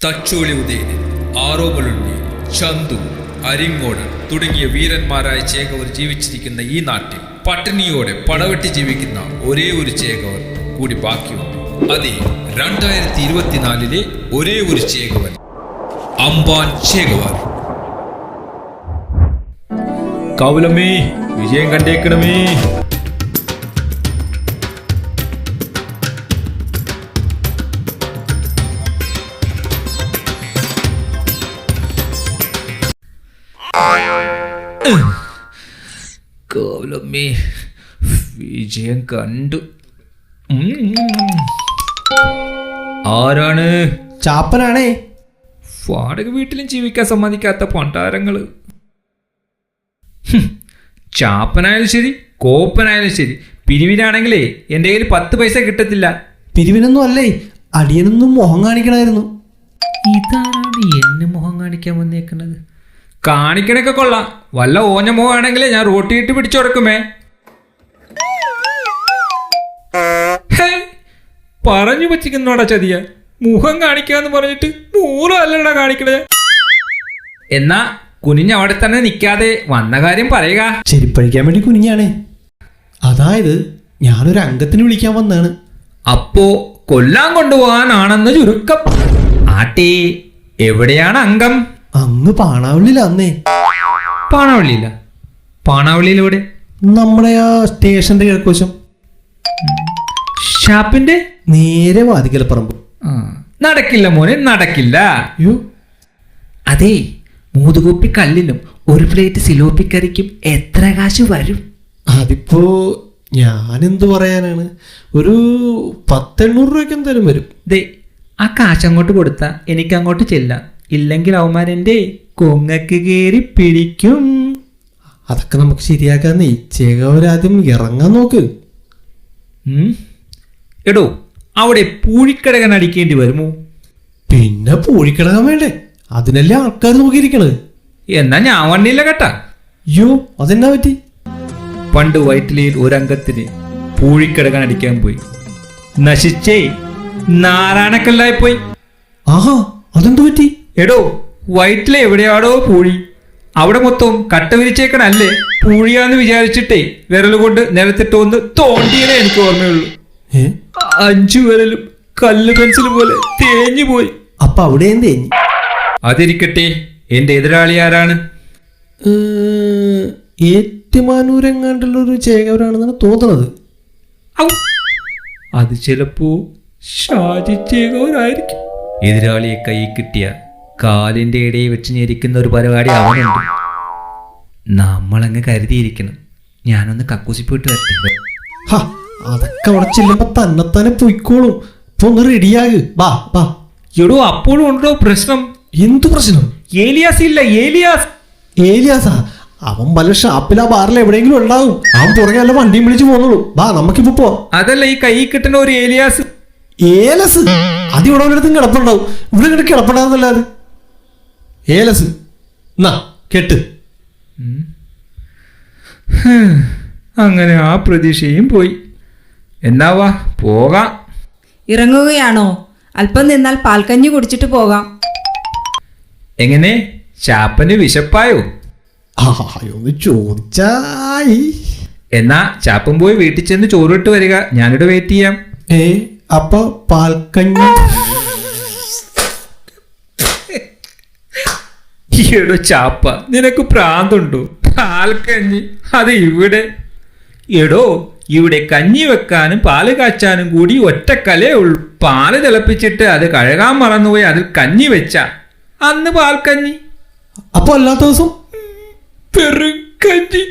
തച്ചോളി ഉദയനൻ, ആറോമലുണ്ണി, ചന്തു, അരിങ്ങോട് തുടങ്ങിയ വീരന്മാരായ ചേകവർ ജീവിച്ചിരിക്കുന്ന ഈ നാട്ടിൽ പട്ടിണിയോടെ പടവെട്ടി ജീവിക്കുന്ന ഒരേ ഒരു ചേകവർ കൂടി ബാക്കിയുണ്ട്. അതെ, 2024 ഒരേ ഒരു ചേകവൻ, അമ്പാൻ ചേകവർ. കൗലമേ, വിജയം കണ്ടേക്കണമേ. കൗലമേ, വിജയം കണ്ടു. ആരാണ്? ചാപ്പനാണേ. വാടക വീട്ടിലും ജീവിക്കാൻ സമ്മതിക്കാത്ത പണ്ടാരങ്ങള്. ചാപ്പനായാലും ശരി, കോപ്പനായാലും ശരി, പിരിവിനാണെങ്കിലേ എൻ്റെ കയ്യിൽ 10 പൈസ കിട്ടത്തില്ല. പിരിവിനൊന്നും അല്ലേ, അടിയനൊന്നും മുഖം കാണിക്കണമായിരുന്നു. ഇതാണ് എന്നെ മുഖം കാണിക്കാൻ വന്നേക്കണത്. കാണിക്കണൊക്കെ കൊള്ളാം, വല്ല ഓഞ്ഞ മുഖമാണെങ്കിലേ ഞാൻ റോട്ടിയിട്ട് പിടിച്ചു കൊടുക്കുമേ. പറഞ്ഞു പറ്റിക്കുന്നോടാ ചതിയ. മുഖം കാണിക്കാന്ന് പറഞ്ഞിട്ട് മൂലമല്ലടാ കാണിക്കണേ. എന്നാ കുനിഞ്ഞ് അവിടെ തന്നെ നിൽക്കാതെ വന്ന കാര്യം പറയുക. ചെരിപ്പഴിക്കാൻ വേണ്ടി കുനിഞ്ഞാണേ. അതായത് ഞാനൊരു അംഗത്തിന് വിളിക്കാൻ വന്നാണ്. അപ്പോ കൊല്ലാൻ കൊണ്ടുപോകാനാണെന്ന് ചുരുക്കം. ആട്ടേ, എവിടെയാണ് അംഗം? അങ്ങ് പാണാവള്ളിയിലന്നേ. പാണാവള്ളിയില്ല? പാണാവള്ളിയിലൂടെ? നമ്മുടെ ആ സ്റ്റേഷന്റെ കിഴക്കുവശം, ഷാപ്പിന്റെ നേരെ വാതിക്കലപ്പറമ്പ്. നടക്കില്ല മോനെ, നടക്കില്ല. അയ്യോ, അതെ, 3 കുപ്പി കല്ലിനും 1 പ്ലേറ്റ് സിലോപ്പിക്കറിക്കും എത്ര കാശ് വരും? അതിപ്പോ ഞാനെന്തു പറയാനാണ്, ഒരു 10-800 രൂപയ്ക്ക് എന്തായാലും വരും. ദേ, ആ കാശ് അങ്ങോട്ട് കൊടുത്താ എനിക്ക് അങ്ങോട്ട് ചെല്ലാം. ഇല്ലെങ്കിൽ അവന്മാരെന്റെ കൊങ്ങക്ക് കയറി പിടിക്കും. അതൊക്കെ നമുക്ക് ശരിയാക്കാന്നേ. ചേകവരാദ്യം ഇറങ്ങാൻ നോക്ക്. എടോ, അവിടെ പൂഴിക്കടകൻ അടിക്കേണ്ടി വരുമോ? പിന്നെ പൂഴിക്കിടകാൻ വേണ്ടേ, അതിനല്ലേ ആൾക്കാർ നോക്കിയിരിക്കണത്. എന്നാ ഞാൻ വണ്ടിയില്ല കേട്ടാ. അയ്യോ, അതെന്നാ പറ്റി? പണ്ട് വയറ്റിലയിൽ ഒരംഗത്തിന് പൂഴിക്കടകൻ അടിക്കാൻ പോയി. നശിച്ചേ, നാരായണക്കല്ലായി പോയി. ആഹാ, അതെന്തു പറ്റി? എടോ, വയറ്റിലെ എവിടെയാടോ പൂഴി, അവിടെ മൊത്തം കട്ട വിരിച്ചേക്കണല്ലേ. പൂഴിയാന്ന് വിചാരിച്ചിട്ടേ വിരലുകൊണ്ട് നിലത്തിട്ടൊന്ന് തോണ്ടിയതേ എനിക്ക് ഓർമ്മയുള്ളൂ. 5 വിരലും കല്ല് പെൻസിൽ പോലെ തേഞ്ഞു പോയി. അപ്പൊ അവിടെ തേഞ്ഞു. അതിരിക്കട്ടെ, എന്റെ എതിരാളി ആരാണ്? ഏറ്റുമാനൂരെങ്ങാണ്ടുള്ളൊരു ചേകവരാണെന്നാണ് തോന്നുന്നത്. അത് ചിലപ്പോ ഷാജി ചേകവരായിരിക്കും. എതിരാളിയെ കൈ കിട്ടിയ കാലിന്റെ ഇടയിൽ വെച്ച് ഞെരിക്കുന്ന ഒരു പരിപാടി അവനുണ്ട്. നമ്മളങ്ങ് കരുതിയിരിക്കണം. ഞാനൊന്ന് കക്കൂസി പോയിട്ട് വരട്ടെ. അതൊക്കെ അവിടെ ചെല്ലുമ്പോ തന്നെത്താനെ പൊയ്ക്കോളും. ഇപ്പൊ ഒന്ന് റെഡിയാക്. ബാ ബാ. എടോ, അപ്പോഴും ഉണ്ടോ പ്രശ്നം? എന്തു പ്രശ്നം? ഏലിയാസ് ഇല്ല, ഏലിയാസ്. ഏലിയാസാ? അവൻ വല്ല ഷാപ്പിലാ ബാറിൽ എവിടെയെങ്കിലും ഉണ്ടാവും. അവൻ പുറകെ വല്ല വണ്ടിയും വിളിച്ചു പോന്നോളൂ. ബാ, നമുക്കിപ്പോ പോ. അതല്ല, ഈ കൈ കിട്ടുന്ന ഒരു ഏലിയാസ്. ഏലസ് അതിവിടെ ഒരിടത്തും കിടപ്പുണ്ടാവും. ഇവിടെ ഇങ്ങോട്ട് കിടപ്പുണ്ടാകുന്നല്ലാതെ. ഏലസ് എന്നാ കെട്ട്. അങ്ങനെ ആ പ്രതീക്ഷയും പോയി. എന്നാവാ, പോകാം. ഇറങ്ങുകയാണോ? അല്പം നിന്നാൽ പാൽക്കഞ്ഞി കുടിച്ചിട്ട് പോകാം. എങ്ങനെ, ചാപ്പന് വിശപ്പായോ? ഒന്ന് ചോദിച്ചായി. എന്നാ ചാപ്പൻ പോയി വീട്ടിൽ ചെന്ന് ചോറിട്ട് വരിക. ഞാനിവിടെ വെയിറ്റ് ചെയ്യാം. അപ്പൊ പാൽക്കഞ്ഞി? ഈടോ ചാപ്പ, നിനക്ക് പ്രാന്തുണ്ടോ? പാൽക്കഞ്ഞി അത് ഇവിടെ? എടോ, ഇവിടെ കഞ്ഞി വെക്കാനും പാല് കാച്ചാനും കൂടി ഒറ്റക്കലേ ഉള്ളൂ. പാല് തിളപ്പിച്ചിട്ട് അത് കഴുകാൻ മറന്നുപോയി അതിൽ കഞ്ഞി വെച്ച അന്ന് പാൽക്കഞ്ഞി. അപ്പൊ അല്ലാത്ത ദിവസം പെറുക്കഞ്ഞി.